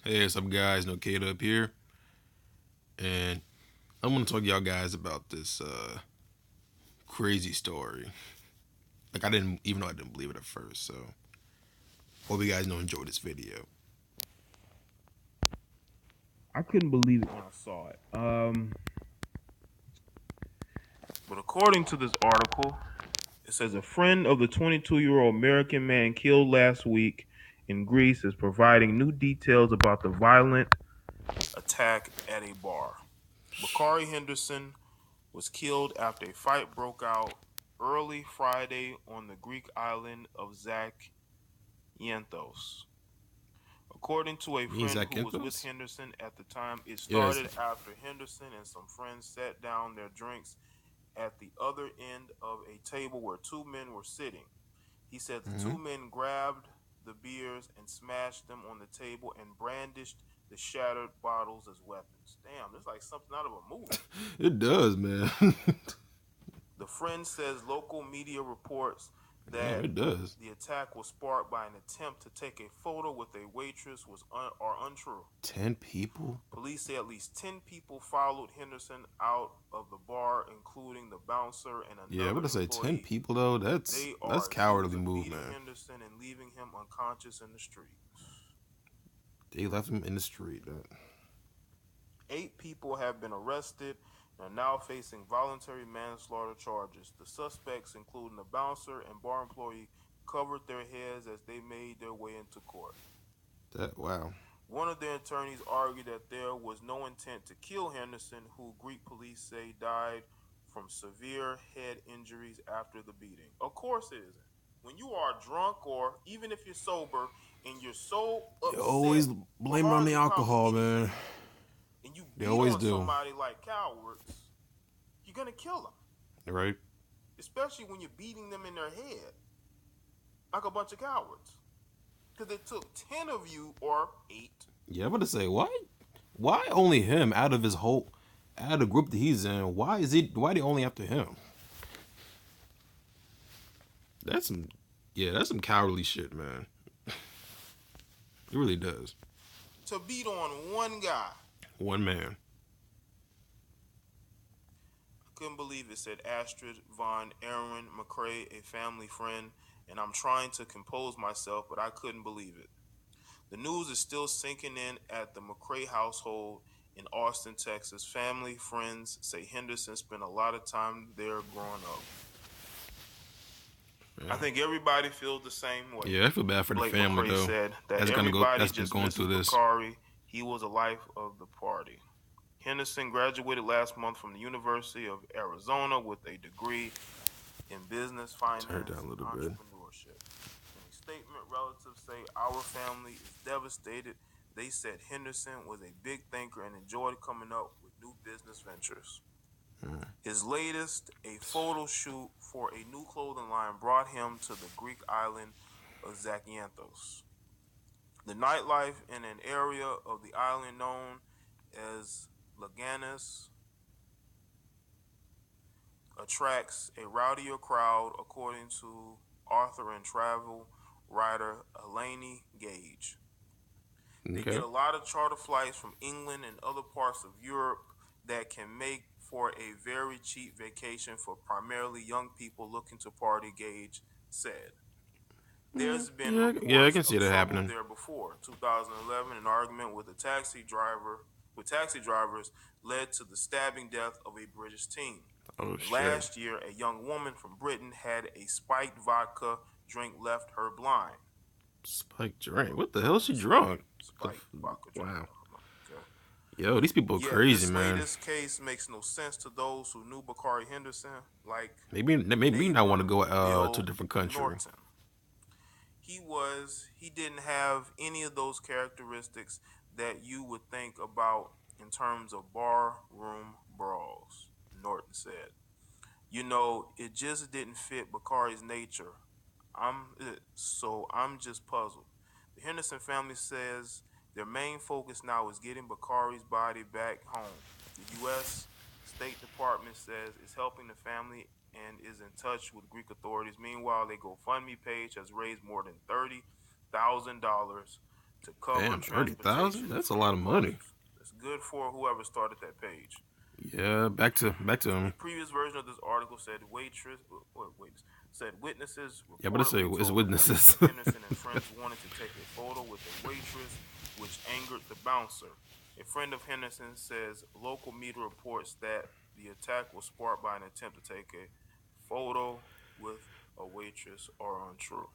Hey, what's up, guys? No Kate up here, and I'm gonna talk to y'all guys about this crazy story. Like, I didn't even know I didn't believe it at first. So, hope you guys know enjoy this video. I couldn't believe it when I saw it. But according to this article, it says a friend of the 22-year-old American man killed last week in Greece is providing new details about the violent attack at a bar. Bakari Henderson was killed after a fight broke out early Friday on the Greek island of Zakynthos. According to a Me, friend Zach who was with Enthos? Henderson at the time, it Yes. started after Henderson and some friends sat down their drinks at the other end of a table where two men were sitting. He said the Hmm. two men grabbed the beers and smashed them on the table and brandished the shattered bottles as weapons. Damn, it's like something out of a movie. It does, man. The friend says local media reports Damn, that it does. the attack was sparked by an attempt to take a photo with a waitress are untrue. 10 people? Police say at least 10 people followed Henderson out of the bar, including the bouncer and Yeah, I'm another gonna say ten employee. people though. That's They that's are accused cowardly of move, beating man. Henderson and leaving him unconscious in the street. They left him in the street. 8 people have been arrested and are now facing voluntary manslaughter charges. The suspects, including the bouncer and bar employee, covered their heads as they made their way into court. That wow. One of their attorneys argued that there was no intent to kill Henderson, who Greek police say died from severe head injuries after the beating. Of course it isn't. When you are drunk or even if you're sober and you're so They upset always for blame it on the hardly probably alcohol, man. anything and you They beat always on do, somebody like cowards, you're going to kill them. right? Especially when you're beating them in their head like a bunch of cowards. Because it took 10 of you or 8. Yeah, I'm gonna say why? Why only him out of his whole, out of the group that he's in? Why is he? Why they only after him? That's some, yeah, that's some cowardly shit, man. It really does. To beat on one guy. One man. Couldn't believe it, said Astrid von Aaron McCrae, a family friend, and I'm trying to compose myself, but I couldn't believe it. The news is still sinking in at the McCrae household in Austin, Texas. Family, friends say Henderson spent a lot of time there growing up. I Yeah. think everybody feels the same way. Yeah, I feel bad for the Blake family McCrae though. said that That's gonna go. everybody That's been just going misses through this. Bakari. He was a life of the party. Henderson graduated last month from the University of Arizona with a degree in business, Turn it finance, down a and little bit. entrepreneurship. In a statement, relatives say our family is devastated. They said Henderson was a big thinker and enjoyed coming up with new business ventures. Mm. His latest, a photo shoot for a new clothing line, brought him to the Greek island of Zakynthos. The nightlife in an area of the island known as Laganis attracts a rowdier crowd, according to author and travel writer Eleni Gage. They get Okay. a lot of charter flights from England and other parts of Europe that can make for a very cheap vacation for primarily young people looking to party, Gage said. Yeah, There's been yeah, yeah. I reports can see of that trouble happening. there before. 2011, an argument with a taxi driver with taxi drivers led to the stabbing death of a British teen. Oh And shit. last year, a young woman from Britain had a spiked vodka drink left her blind. Spike drink. What the hell? She Spiked, drunk? spiked vodka drink. Wow. Okay. Yo, these people are Yet crazy, this man. latest case makes no sense to those who knew Bakari Henderson, like Maybe not want to neighbor go to a Bill different country. Norton. He didn't have any of those characteristics that you would think about in terms of bar room brawls, Norton said. You know, it just didn't fit Bakari's nature. I'm just puzzled. The Henderson family says their main focus now is getting Bakari's body back home. The U.S. State Department says it's helping the family and is in touch with Greek authorities. Meanwhile, their GoFundMe page has raised more than $30,000 to cover Damn, 30,000. transportation That's a for lot their of money. partners. It's good for whoever started that page. Yeah, back to A him. previous version of this article said witnesses Yeah, but reportedly it's told the police witnesses. that Henderson and friends wanted to take a photo with a waitress, which angered the bouncer. A friend of Henderson says local media reports that the attack was sparked by an attempt to take a photo with a waitress are untrue.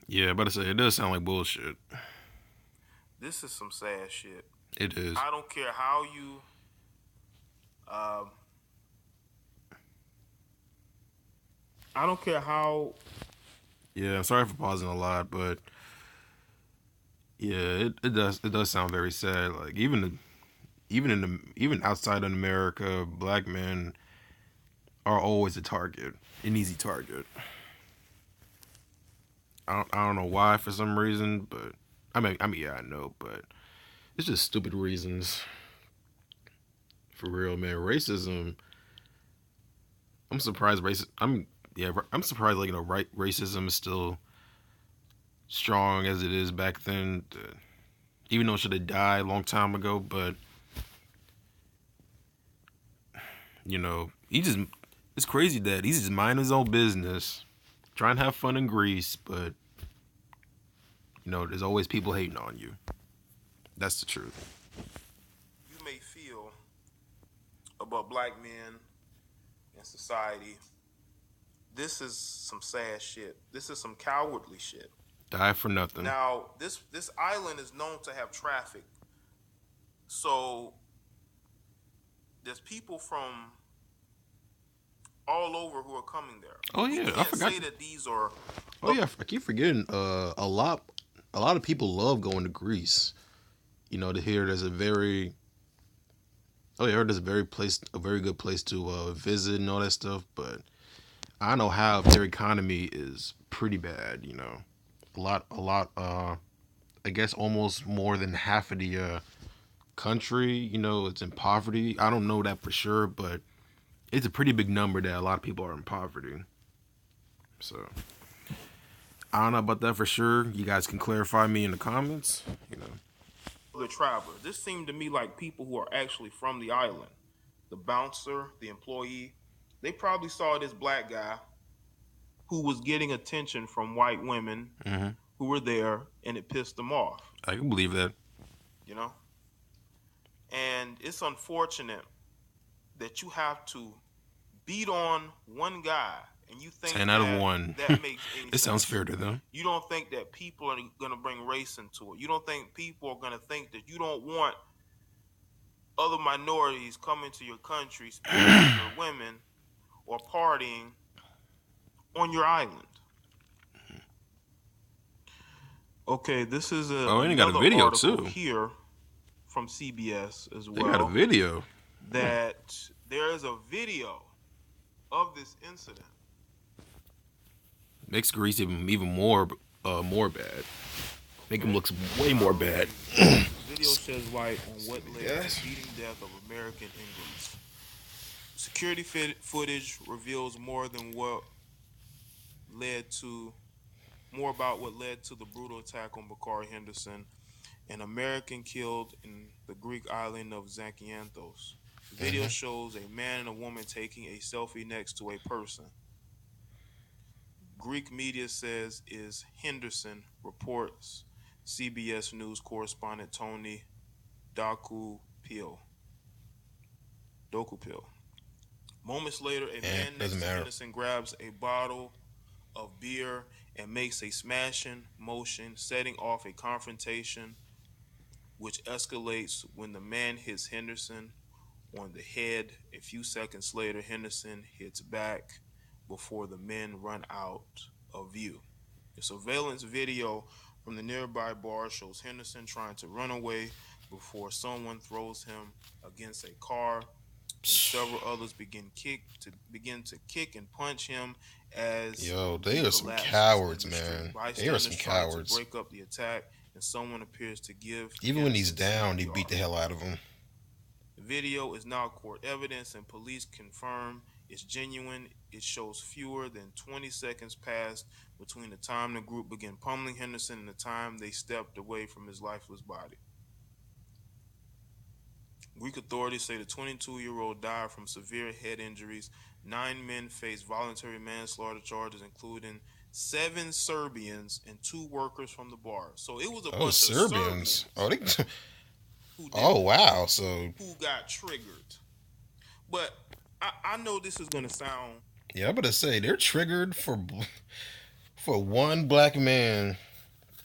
Yeah, but I say it does sound like bullshit. This is some sad shit. It is. I don't care how you um I don't care how Yeah, I'm sorry for pausing a lot, but yeah, it does sound very sad. Like even outside of America, black men are always a target, an easy target. I don't know why for some reason, but I mean yeah I know, but it's just stupid reasons for real, man. Racism. I'm surprised I'm surprised like right racism is still strong as it is back then. Even though it should have died a long time ago, but he just it's crazy that he's just minding his own business, trying to have fun in Greece, but there's always people hating on you. That's the truth. you may feel about black men in society, this is some sad shit. This is some cowardly shit. Die for nothing. Now, this island is known to have traffic, so there's people from all over who are coming there. Oh We yeah, I can't forgot. say that these are. Oh yeah, I keep forgetting. A lot of people love going to Greece. To hear there's a very oh yeah, there's a very good place to visit and all that stuff. But I know how their economy is pretty bad. A lot. I guess almost more than half of the country. It's in poverty. I don't know that for sure, but it's a pretty big number that a lot of people are in poverty. So I don't know about that for sure. You guys can clarify me in the comments. The traveler. This seemed to me like people who are actually from the island. The bouncer, the employee, they probably saw this black guy who was getting attention from white women Hmm. who were there, and it pissed them off, I can believe that. you know? And it's unfortunate that you have to beat on one guy and you think 10 out of that 1. that makes any It sounds sense. fair to them. You don't think that people are going to bring race into it. You don't think people are going to think that you don't want other minorities coming to your country, speaking to your women, or partying on your island. Okay, this is Oh, and they got a another video article too. here from CBS as They got a well video. that there is a video of this incident. Makes Grease even more bad. Make him look way more bad. This video sheds light on what led to the beating death of American in Greece. Security footage reveals more about what led to the brutal attack on Bakari Henderson, an American killed in the Greek island of Zakynthos. The video shows a man and a woman taking a selfie next to a person. Greek media says is Henderson, reports CBS News correspondent Tony Dokupil. Moments later, a man next to Henderson grabs a bottle of beer and makes a smashing motion, setting off a confrontation which escalates when the man hits Henderson on the head. A few seconds later, Henderson hits back before the men run out of view. The surveillance video from the nearby bar shows Henderson trying to run away before someone throws him against a car, and several others begin to kick and punch him as They he are some collapses cowards, in the street. man. They are Bystanders some try to cowards. break up the attack, and someone appears to give Even when he's Henderson down, they CPR. beat the hell out of him. The video is now court evidence, and police confirm it's genuine. It shows fewer than 20 seconds past between the time the group began pummeling Henderson and the time they stepped away from his lifeless body. Greek authorities say the 22-year-old died from severe head injuries. 9 men faced voluntary manslaughter charges, including 7 Serbians and 2 workers from the bar. So it was a Oh, bunch of Serbians. Oh, Serbians they. who did Oh, wow. So who got triggered. But I know this is gonna sound yeah, I'm gonna say they're triggered for one black man,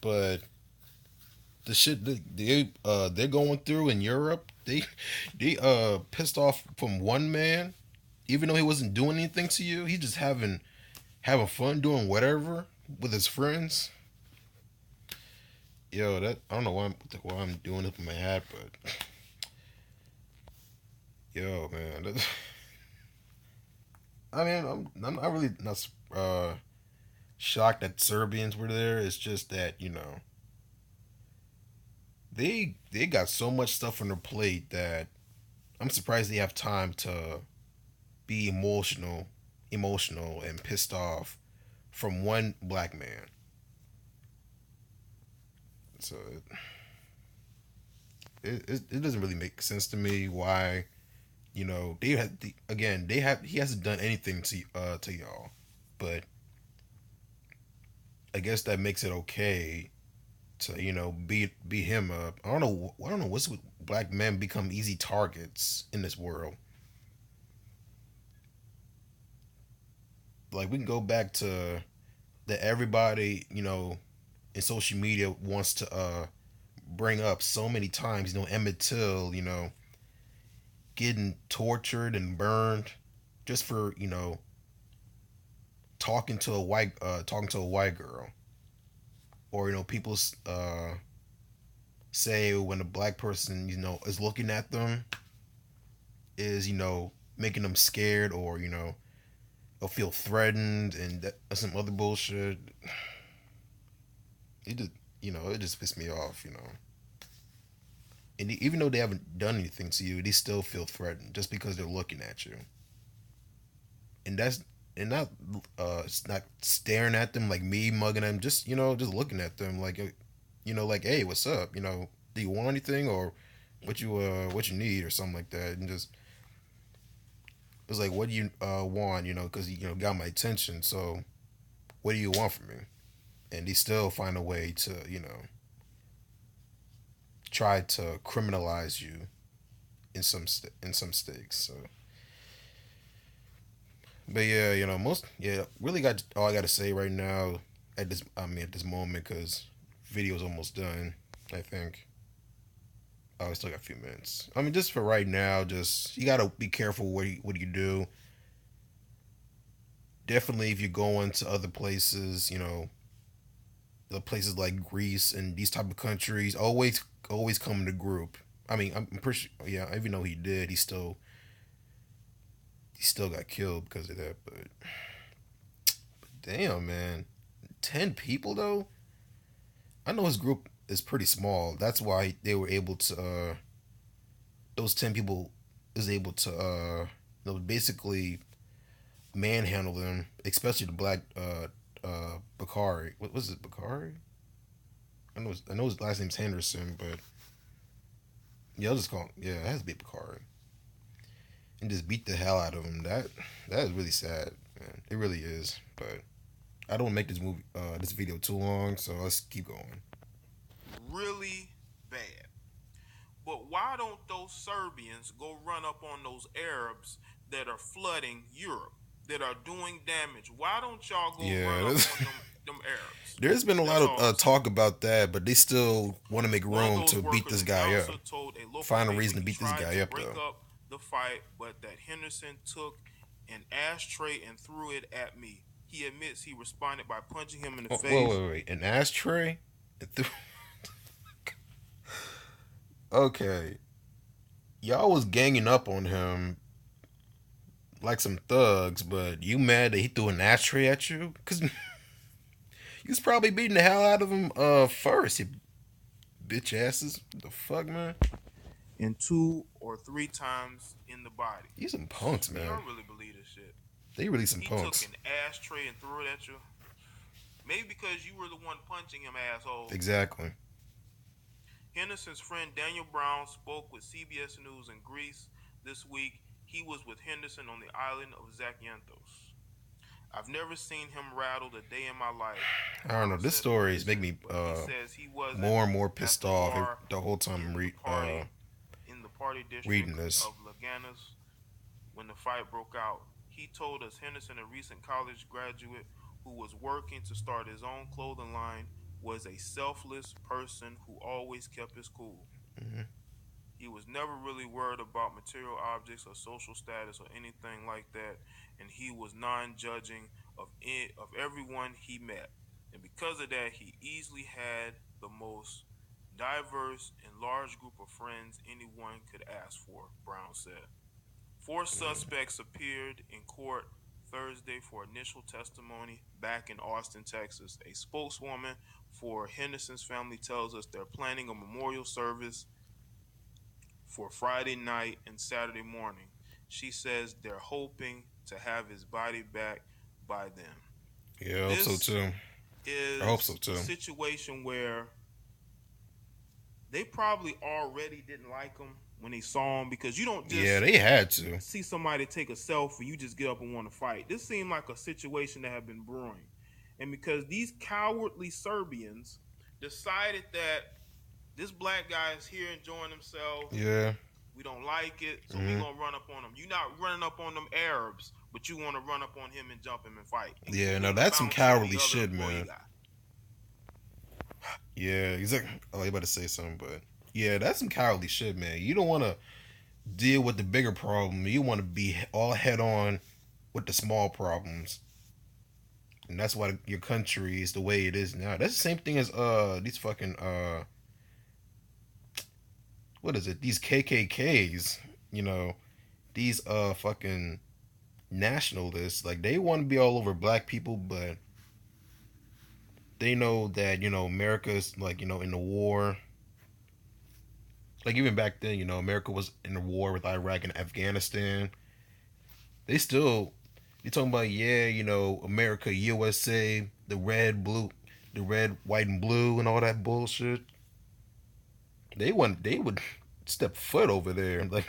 but the shit they're going through in Europe, they pissed off from one man, even though he wasn't doing anything to you. He's just having fun doing whatever with his friends. Yo, that I don't know why I'm doing it with my hat, but yo, man, I mean, I'm not really not shocked that Serbians were there. It's just that they got so much stuff on their plate that I'm surprised they have time to be emotional and pissed off from one black man. So it doesn't really make sense to me why they had again they have he hasn't done anything to y'all, but I guess that makes it okay to beat him up. I don't know what's with black men become easy targets in this world. Like we can go back to that everybody in social media wants to bring up so many times. Emmett Till, getting tortured and burned just for talking to a white girl, or people say when a black person is looking at them is making them scared, or they'll feel threatened, and some other bullshit. It just it just pissed me off. And even though they haven't done anything to you, they still feel threatened just because they're looking at you. And that's and not it's not staring at them like me mugging them, just just looking at them like like, hey, what's up? Do you want anything, or what you need, or something like that. And just it's like, what do you want? Because got my attention. So what do you want from me? And they still find a way to try to criminalize you in some stakes. So, but yeah, really got all I got to say right now at this moment, because video's almost done. I think. Oh, I still got a few minutes. I mean, just for right now, just you gotta be careful what you do. Definitely, if you're going to other places, the places like Greece and these type of countries, always come in a group. I mean, I'm pretty sure, yeah. Even though he still got killed because of that. But damn, man, 10 people though. I know his group is pretty small. That's why they were able to. Those 10 people is able to basically manhandle them, especially the black Bakari. What was it, Bakari? I know his last name's Henderson, but yeah, I'll just call him. Yeah, it has to be Bakari, and just beat the hell out of him. That is really sad, man. It really is. But I don't make this video too long, so let's keep going. really bad. But why don't those Serbians go run up on those Arabs that are flooding Europe, that are doing damage? Why don't y'all go run Yeah, up on them Arabs? there's been a lot That's of all I'm saying. talk about that, but they still want to make One of room those to beat workers this and guy up. counselor told a local Find a paper reason to he beat this tried guy to up, break though. up the fight, but that Henderson took an ashtray and threw it at me. He admits he responded by punching him in the Oh, wait, face. wait, wait. An ashtray? Okay. Y'all was ganging up on him like some thugs, but you mad that he threw an ashtray at you? Because you was probably beating the hell out of him first, you bitch asses. What the fuck, man? And 2 or 3 times in the body. You some punks, Man, man. y'all really believe this shit? They really some He took punks. an ashtray and threw it at you. Maybe because you were the one punching him, asshole. Exactly. Henderson's friend Daniel Brown spoke with CBS News in Greece this week. He was with Henderson on the island of Zakynthos. I've never seen him rattled a day in my life, I don't know. Brown This said to story is making Waitress, me but he says he wasn't more and more at pissed the off bar the whole time in the party in the party district reading this. of Laganas when the fight broke out. He told us Henderson, a recent college graduate who was working to start his own clothing line, was a selfless person who always kept his cool. Hmm. He was never really worried about material objects or social status or anything like that, and he was non-judging of everyone he met. And because of that, he easily had the most diverse and large group of friends anyone could ask for, Brown said. Four suspects appeared in court Thursday for initial testimony back in Austin, Texas. A spokeswoman for Henderson's family tells us they're planning a memorial service for Friday night and Saturday morning. She says they're hoping to have his body back by then. Yeah, I hope so This too. I hope so is a too. situation where they probably already didn't like him when they saw him, because you don't Yeah, just they had to. see somebody take a selfie, you just get up and want to fight. This seemed like a situation that had been brewing. And because these cowardly Serbians decided that this black guy is here enjoying himself, Yeah. we don't like it, so we Hmm. gonna run up on him. You're not running up on them Arabs, but you want to run up on him and jump him and fight, Yeah, no, including the that's some bouncer and cowardly the other shit, employee man. guy. Yeah, exactly. Oh, you about to say something, but yeah, that's some cowardly shit, man. You don't want to deal with the bigger problem. You want to be all head on with the small problems, and that's why your country is the way it is now. That's the same thing as these fucking what is it? These KKKs. You know, these fucking nationalists. Like they want to be all over black people, but they know that America's like in the war. Like even back then, America was in the war with Iraq and Afghanistan. They still you talking about, yeah, America, USA, the red, blue, the red, white, and blue, and all that bullshit. They would step foot over there, like,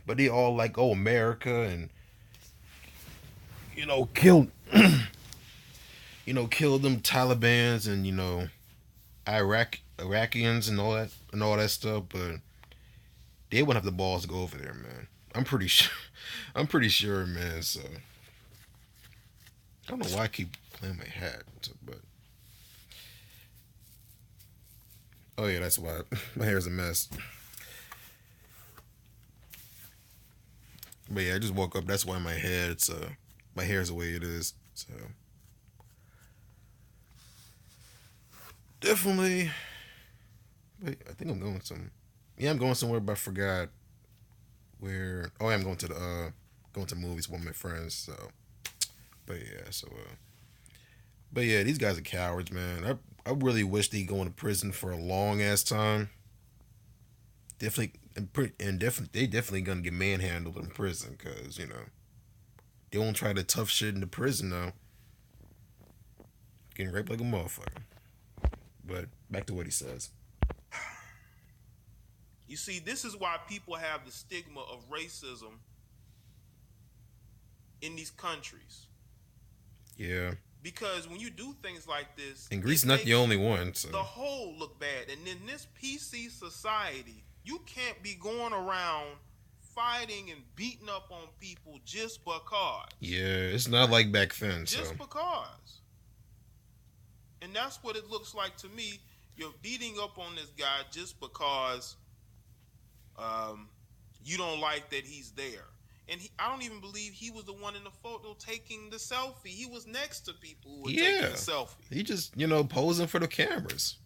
but they all like, oh, America, and kill kill them Taliban's and Iraqians and all that stuff, but they wouldn't have the balls to go over there, man. I'm pretty sure. I'm pretty sure, man. So I don't know why I keep playing my hat, but oh yeah, that's why my hair's a mess. But yeah, I just woke up. That's why my hair's the way it is. So definitely. Wait, I think I'm going some. Yeah, I'm going somewhere, but I forgot where. Oh, yeah, I'm going to movies with my friends. So, but yeah, but yeah, these guys are cowards, man. I really wish they go into prison for a long ass time. Definitely, they definitely gonna get manhandled in prison because they won't try the tough shit in the prison now. Getting raped like a motherfucker. But back to what he says. You see, this is why people have the stigma of racism in these countries. Yeah. Because when you do things like this, And Greece it is not the makes only one. So the whole look bad. And in this PC society, you can't be going around fighting and beating up on people just because. yeah, it's not like back then. So Just because. And that's what it looks like to me. You're beating up on this guy just because you don't like that he's there. And I don't even believe he was the one in the photo taking the selfie. He was next to people who were taking the selfie. He just posing for the cameras.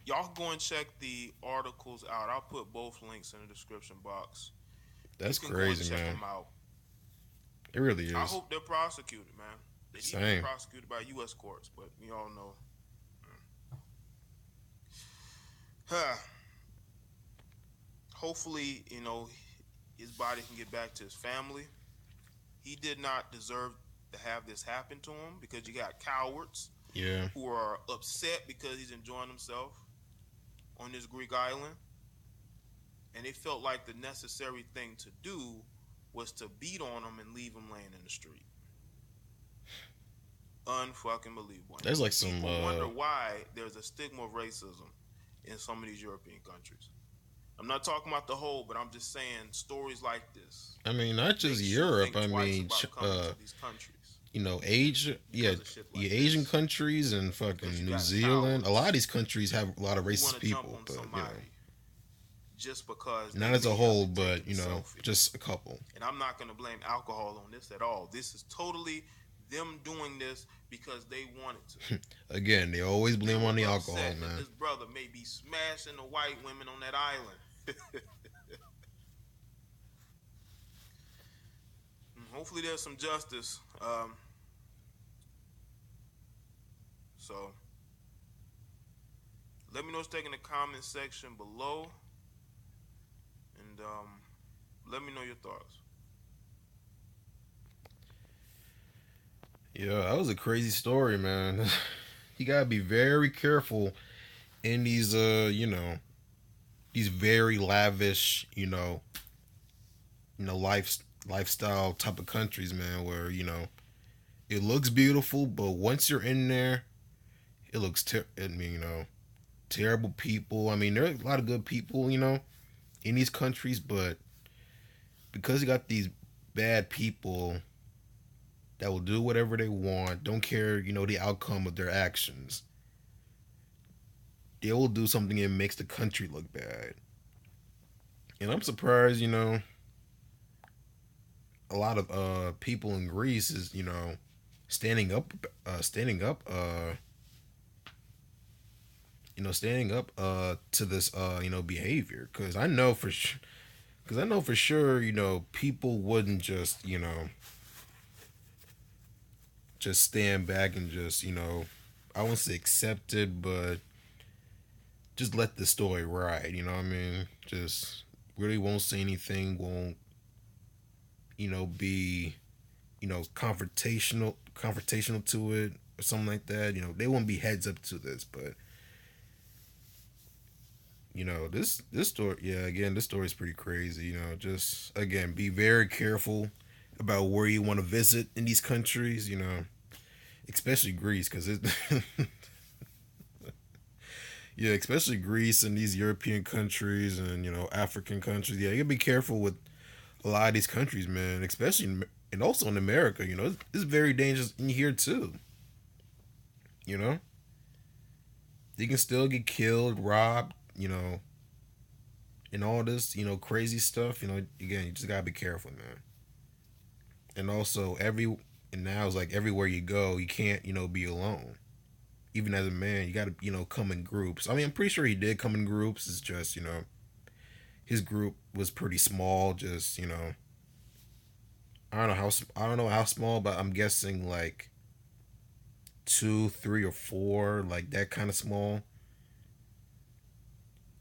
Y'all go and check the articles out. I'll put both links in the description box. That's you can go and crazy, check man. them out. It really is. I hope they're prosecuted, man. They need to be prosecuted by U.S. courts, but we all know. Hopefully, his body can get back to his family. He did not deserve to have this happen to him because you got cowards Yeah. who are upset because he's enjoying himself on this Greek island, and they felt like the necessary thing to do was to beat on him and leave him laying in the street. Unfucking believable. There's like some People wonder why there's a stigma of racism in some of these European countries. I'm not talking about the whole, but I'm just saying stories like this I mean, not just makes you Europe. think I twice mean, about coming to these countries Asia, yeah, because of shit like yeah, Asian this. countries and Because fucking you New got Zealand. A lot of cowards these countries have a lot of who want racist to jump people, on but somebody just because they not as a may have whole. been But taking a selfie. just a couple. And I'm not going to blame alcohol on this at all. This is totally them doing this because they wanted to. Again, they always They blame were on the alcohol, upset that man. this brother may be smashing the white women on that island. Hopefully there's some justice. So let me know what you think in the comment section below, and let me know your thoughts. Yeah, that was a crazy story, man. You gotta be very careful in these, these very lavish, lifestyle type of countries, man, where it looks beautiful, but once you're in there, it looks terrible people. I mean, there are a lot of good people, in these countries, but because you got these bad people that will do whatever they want, don't care, the outcome of their actions. They will do something that makes the country look bad. And I'm surprised, a lot of people in Greece is, standing up standing up standing up to this behavior, cuz I know for sure, people wouldn't just stand back and just, I won't say accept it, but just let the story ride. You know what I mean? Just really won't say anything. Won't be confrontational to it or something like that. They won't be heads up to this, but this story. Yeah, again, this story is pretty crazy. Just again, be very careful about where you want to visit in these countries. Especially Greece, because it. Yeah, especially Greece and these European countries and African countries. Yeah, you gotta be careful with a lot of these countries, man. Especially and also in America. It's very dangerous in here too. You know, you can still get killed, robbed. And all this crazy stuff. Again, you just gotta be careful, man. And also and now it's like everywhere you go, you can't be alone. Even as a man, you gotta come in groups. I mean, I'm pretty sure he did come in groups. It's just his group was pretty small. Just I don't know how small, but I'm guessing like two, three, or four, like that kind of small.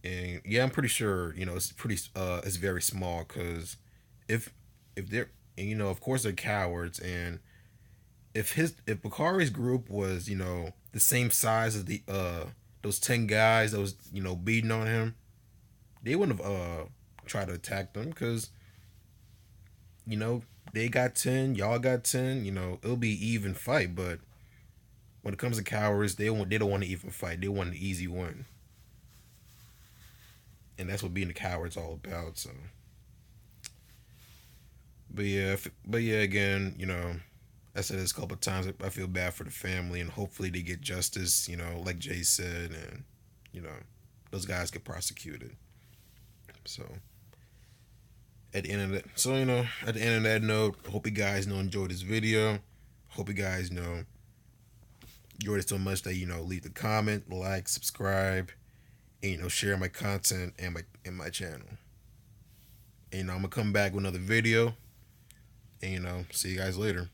And yeah, I'm pretty sure it's very small because if they're and of course they're cowards, and if Bakari's group was the same size as the those 10 guys that was beating on him, they wouldn't have tried to attack them because you know they got 10, y'all got 10. It'll be even fight. But when it comes to cowards, they don't want to even fight. They want an easy win, and that's what being a coward's all about. So, but yeah, again, I said this a couple of times. I feel bad for the family, and hopefully they get justice. Like Jay said, and you know, those guys get prosecuted. So at the end of that, at the end of that note, hope you guys enjoyed this video. Hope you guys enjoyed it so much that leave the comment, like, subscribe, and share my content and my channel. And I'm gonna come back with another video, and see you guys later.